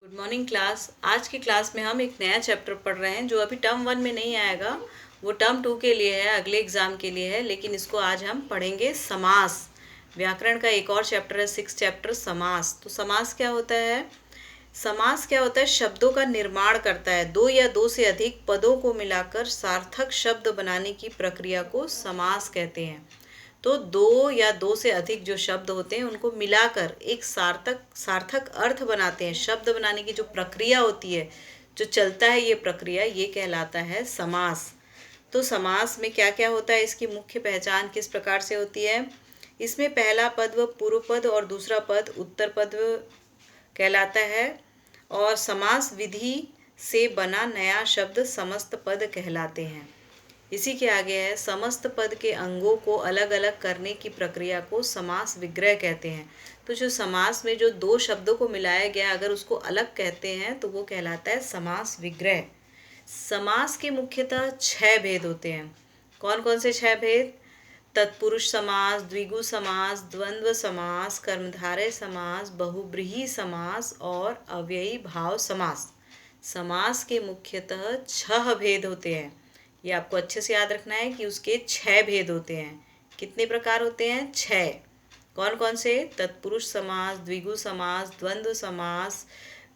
Good morning class. आज की class में हम एक नया चैप्टर पढ़ रहे हैं जो अभी टर्म 1 में नहीं आएगा, वो टर्म 2 के लिए है, अगले एग्जाम के लिए है। लेकिन इसको आज हम पढ़ेंगे समास। व्याकरण का एक और चैप्टर है, 6 चैप्टर समास। तो समास क्या होता है? समास क्या होता है? शब्दों का निर्माण करता है। दो या दो से अधिक पदों को मिलाकर सार्थक शब्द बनाने की प्रक्रिया को समास कहते हैं। तो दो या दो से अधिक जो शब्द होते हैं उनको मिलाकर एक सार्थक सार्थक अर्थ बनाते हैं। शब्द बनाने की जो प्रक्रिया होती है, जो चलता है, ये प्रक्रिया ये कहलाता है समास। तो समास में क्या क्या होता है, इसकी मुख्य पहचान किस प्रकार से होती है? इसमें पहला पद व पूर्व पद और दूसरा पद उत्तर पद कहलाता है। और समास विधि से बना नया शब्द समस्त पद कहलाते हैं। इसी के आगे है समस्त पद के अंगों को अलग अलग करने की प्रक्रिया को समास विग्रह कहते हैं। तो जो समास में जो दो शब्दों को मिलाया गया, अगर उसको अलग कहते हैं तो वो कहलाता है समास विग्रह। समास के मुख्यतः 6 भेद होते हैं। कौन कौन से 6 भेद? तत्पुरुष समास, द्विगु समास, द्वंद्व समास, कर्मधारय समास, बहुब्रीहि समास और अव्ययी भाव समास। समास के मुख्यतः 6 भेद होते हैं। ये आपको अच्छे से याद रखना है कि उसके 6 भेद होते हैं। कितने प्रकार होते हैं? 6। कौन कौन से? तत्पुरुष समास, द्विगु समास, द्वंद्व समास,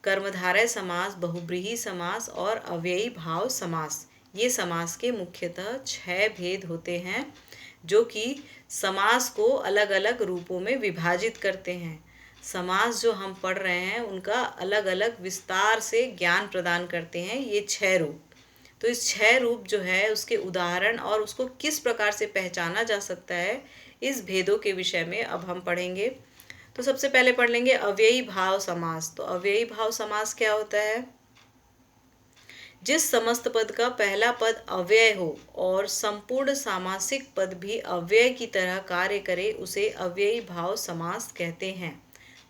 कर्मधारय समास, बहुब्रीहि समास और अव्ययी भाव समास। ये समास के मुख्यतः 6 भेद होते हैं, जो कि समास को अलग अलग रूपों में विभाजित करते हैं। समास जो हम पढ़ रहे हैं उनका अलग अलग विस्तार से ज्ञान प्रदान करते हैं ये 6 रूप। तो इस 6 रूप जो है उसके उदाहरण और उसको किस प्रकार से पहचाना जा सकता है, इस भेदों के विषय में अब हम पढ़ेंगे। तो सबसे पहले पढ़ लेंगे अव्ययी भाव समास। तो अव्ययी भाव समास क्या होता है? जिस समस्त पद का पहला पद अव्यय हो और संपूर्ण सामासिक पद भी अव्यय की तरह कार्य करे, उसे अव्ययी भाव समास कहते हैं।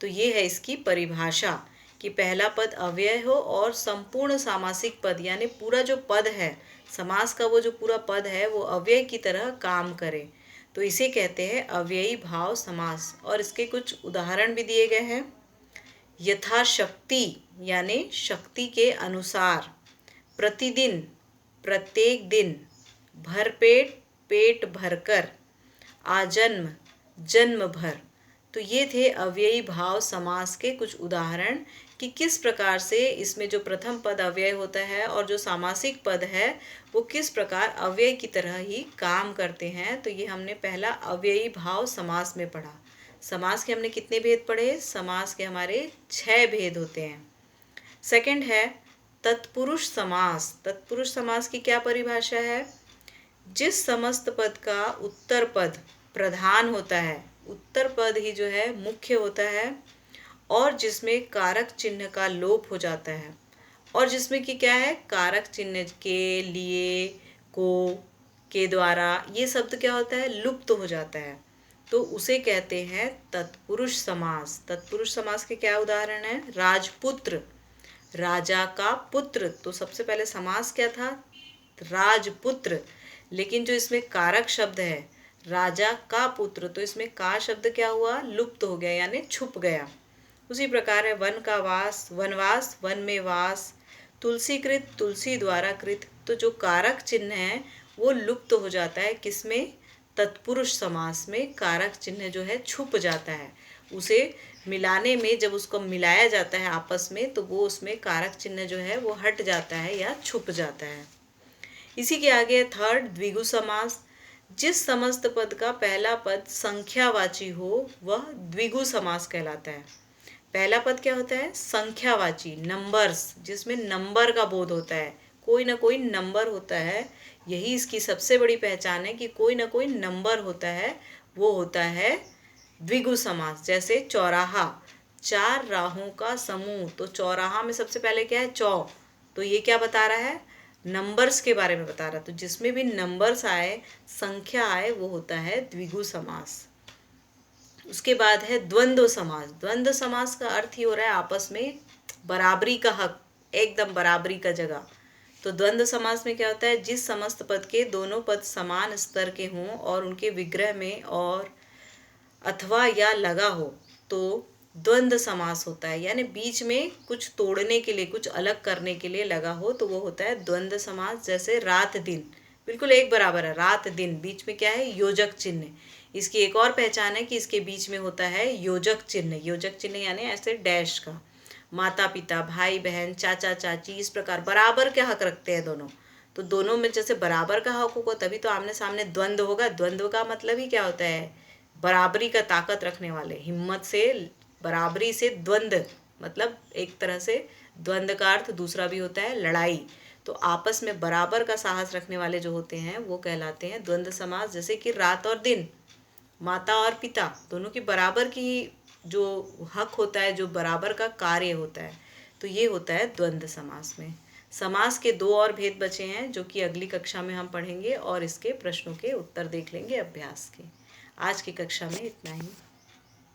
तो ये है इसकी परिभाषा कि पहला पद अव्यय हो और संपूर्ण सामासिक पद यानी पूरा जो पद है, समास का वो जो पूरा पद है वो अव्यय की तरह काम करे, तो इसे कहते हैं अव्ययी भाव समास। और इसके कुछ उदाहरण भी दिए गए हैं। यथाशक्ति यानी शक्ति के अनुसार, प्रतिदिन, प्रत्येक दिन, भरपेट, पेट भरकर, आजन्म, जन्म भर। तो ये थे अव्ययी भाव समास के कुछ उदाहरण कि किस प्रकार से इसमें जो प्रथम पद अव्यय होता है और जो सामासिक पद है वो किस प्रकार अव्यय की तरह ही काम करते हैं। तो ये हमने पहला अव्ययी भाव समास में पढ़ा। समास के हमने कितने भेद पढ़े? समास के हमारे 6 भेद होते हैं। सेकंड है तत्पुरुष समास। तत्पुरुष समास की क्या परिभाषा है? जिस समस्त पद का उत्तर पद प्रधान होता है, उत्तर पद ही जो है मुख्य होता है, और जिसमें कारक चिन्ह का लोप हो जाता है, और जिसमें कि क्या है, कारक चिन्ह के, लिए, को, के द्वारा ये शब्द क्या होता है, लुप्त हो जाता है, तो उसे कहते हैं तत्पुरुष समास। तत्पुरुष समास के क्या उदाहरण है? राजपुत्र, राजा का पुत्र। तो सबसे पहले समास क्या था? राजपुत्र। लेकिन जो इसमें कारक शब्द है राजा का पुत्र, तो इसमें का शब्द क्या हुआ? लुप्त हो गया यानी छुप गया। उसी प्रकार है वन का वास, वनवास, वन में वास, तुलसी कृत, तुलसी द्वारा कृत। तो जो कारक चिन्ह है वो लुप्त हो जाता है। किसमें? तत्पुरुष समास में कारक चिन्ह जो है छुप जाता है। उसे मिलाने में जब उसको मिलाया जाता है आपस में, तो वो उसमें कारक चिन्ह जो है वो हट जाता है या छुप जाता है। इसी के आगे थर्ड द्विगु समास। जिस समस्त पद का पहला पद संख्यावाची हो वह द्विगु समास कहलाता है। पहला पद क्या होता है? संख्यावाची, नंबर्स, जिसमें नंबर का बोध होता है, कोई ना कोई नंबर होता है। यही इसकी सबसे बड़ी पहचान है कि कोई ना कोई नंबर होता है, वो होता है द्विगु समास। जैसे चौराहा, 4 राहों का समूह। तो चौराहा में सबसे पहले क्या है? चौ। तो ये क्या बता रहा है? नंबर्स के बारे में बता रहा है। तो जिसमें भी नंबर्स आए, संख्या आए, वो होता है द्विगु समास। उसके बाद है द्वंद्व समास। द्वंद्व समास का अर्थ ही हो रहा है आपस में बराबरी का हक, एकदम बराबरी का जगह। तो द्वंद्व समास में क्या होता है? जिस समस्त पद के दोनों पद समान स्तर के हों और उनके विग्रह में और अथवा या लगा हो, तो द्वंद्व समास होता है, यानी बीच में कुछ तोड़ने के लिए, कुछ अलग करने के लिए लगा हो तो वो होता है द्वंद्व समास। जैसे रात दिन, बिल्कुल एक बराबर है, रात दिन, बीच में क्या है, योजक चिन्ह। इसकी एक और पहचान है कि इसके बीच में होता है योजक चिन्ह। योजक चिन्ह यानी ऐसे डैश का। माता पिता, भाई बहन, चाचा चाची, इस प्रकार बराबर के हक रखते हैं दोनों। तो दोनों में जैसे बराबर का हक होगा तभी तो आमने सामने द्वंद्व होगा। द्वंद्व का मतलब ही क्या होता है, बराबरी का ताकत रखने वाले, हिम्मत से, बराबरी से द्वंद्व, मतलब एक तरह से द्वंद्व का अर्थ दूसरा भी होता है लड़ाई। तो आपस में बराबर का साहस रखने वाले जो होते हैं वो कहलाते हैं द्वंद्व समास। जैसे कि रात और दिन, माता और पिता, दोनों की बराबर की जो हक होता है, जो बराबर का कार्य होता है, तो ये होता है द्वंद्व समास में। समास के दो और भेद बचे हैं जो कि अगली कक्षा में हम पढ़ेंगे और इसके प्रश्नों के उत्तर देख लेंगे अभ्यास के। आज की कक्षा में इतना ही।